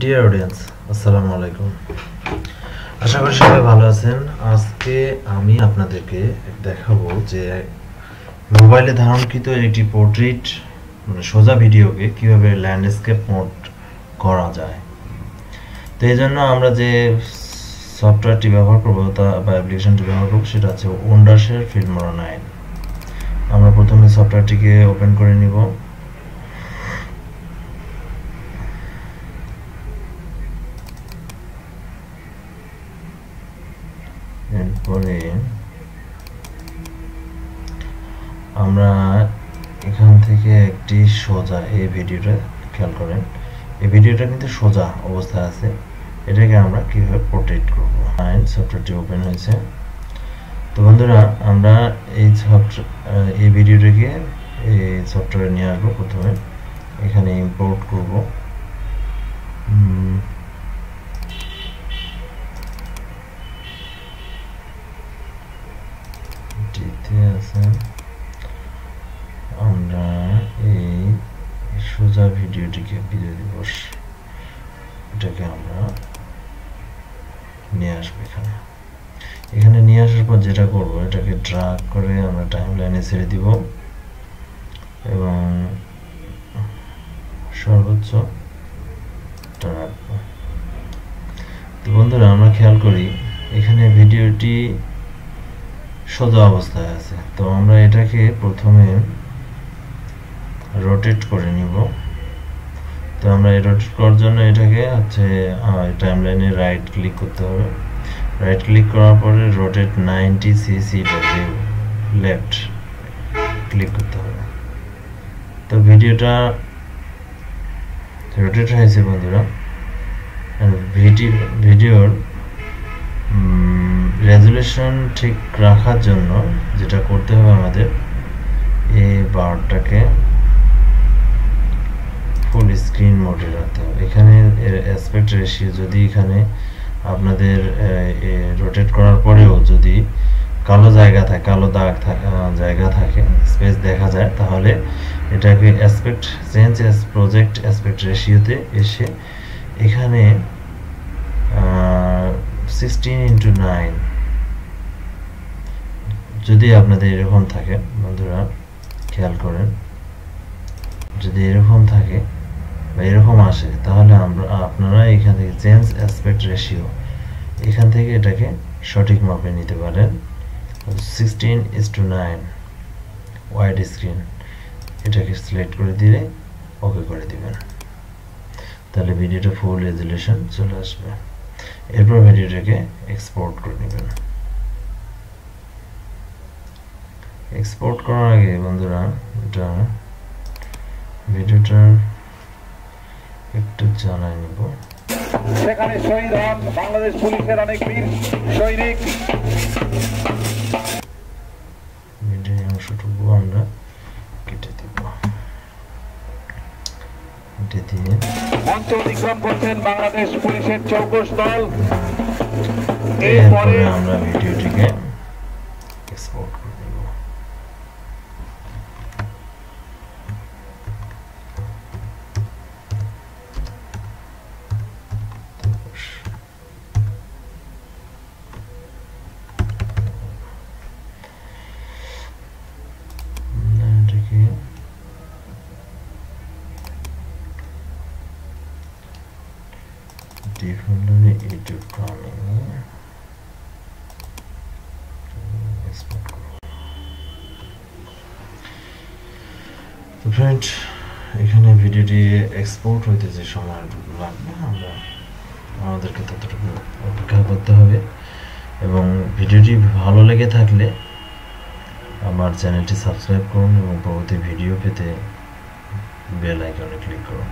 Dear audience, আসসালামু আলাইকুম। আশা করি সবাই ভালো আছেন। আজকে আমি আপনাদেরকে দেখাবো যে মোবাইলে ধারণকৃত একটি পোর্ট্রেট সোজা ভিডিওকে কিভাবে ল্যান্ডস্কেপ মোড করা যায়। তো এই জন্য আমরা যে সফটওয়্যারটি ব্যবহার করবো বা অ্যাপ্লিকেশনটি ব্যবহার করবো সেটা হচ্ছে wondershare filmora-9। আমরা প্রথমে সফটওয়্যারটিকে ওপেন করে নিব। এরপরে আমরা এখান থেকে একটি সোজা এই ভিডিওটা খেয়াল করেন, এই ভিডিওটা কিন্তু সোজা অবস্থায় আছে। এটাকে আমরা কিভাবে পোর্ট্রেট করব। সফটওয়্যারটি ওপেন হয়েছে। তো বন্ধুরা, আমরা এই ভিডিওটাকে এই সফটওয়্যারে নিয়ে আসবো। প্রথমে এখানে ইম্পোর্ট করব। আমরা এই সোজা ভিডিওটিকে বিজয় দিবস এটাকে আমরা নিয়ে আসবো। এখানে নিয়ে আসার পর যেটা করব, এটাকে ড্র্যাগ করে আমরা টাইমলাইনে ছেড়ে দিব এবং সর্বোচ্চ রাখবো। তো বন্ধুরা, আমরা খেয়াল করি এখানে ভিডিওটি সোজা অবস্থায় আছে। তো আমরা এটাকে প্রথমে রোটেট করে নিব। তো আমরা এই রোটেট করার জন্য এটাকে টাইমলাইনে রাইট ক্লিক করতে হবে। রাইট ক্লিক করার পরে রোটেট 90 cc/view লেফট ক্লিক করতে হবে। তো ভিডিওটা রোটেট হয়েছে বন্ধুরা। ভিডিওর রেজুলেশন ঠিক রাখার জন্য যেটা করতে হবে, আমাদের এই বারটাকে ফুল স্ক্রিন মোডে রাখতে হবে। এখানে অ্যাসপেক্ট রেশিও যদি এখানে আপনাদের রোটেট করার পরেও যদি কালো জায়গা থাকে, কালো দাগ জায়গা থাকে, স্পেস দেখা যায়, তাহলে এটাকে অ্যাসপেক্ট চেঞ্জ প্রজেক্ট অ্যাসপেক্ট রেশিওতে এসে এখানে 16:9 যদি আপনাদের এরকম থাকে, বন্ধুরা খেয়াল করেন, যদি এরকম থাকে বা এরকম আসে, তাহলে আপনারা এখান থেকে চেঞ্জ অ্যাসপেক্ট রেশিও এখান থেকে এটাকে সঠিক মাপে নিতে পারেন। 16:9 ওয়াইড স্ক্রিন এটাকে সিলেক্ট করে দিলে ওকে করে দিবেন, তাহলে ভিডিওটা ফুল রেজুলেশন চলে আসবে। এরপর ভিডিওটাকে এক্সপোর্ট করে নেবেন। এক্সপোর্ট করার আগে বন্ধুরা, এটা ভিডিওটার একটু চালাই নেব। সেখানে শহীদ হন বাংলাদেশ পুলিশের অনেক বীর সৈনিক। ভিডিও অংশটুকু আমরা কেটে দিব। দিয়ে মঞ্চ অতিক্রম করছেন বাংলাদেশ পুলিশের চৌকস দল। এরপরে আমরা ভিডিওটিকে এক্সপোর্ট করে দেব। ইউটিউব তো ফ্রেন্ড, এখানে ভিডিওটি এক্সপোর্ট হইতে যে সময় লাগবে আমাদেরকে ততটুকু অপেক্ষা করতে হবে। এবং ভিডিওটি ভালো লেগে থাকলে আমার চ্যানেলটি সাবস্ক্রাইব করুন এবং পরবর্তী ভিডিও পেতে বেল আইকনে ক্লিক করুন।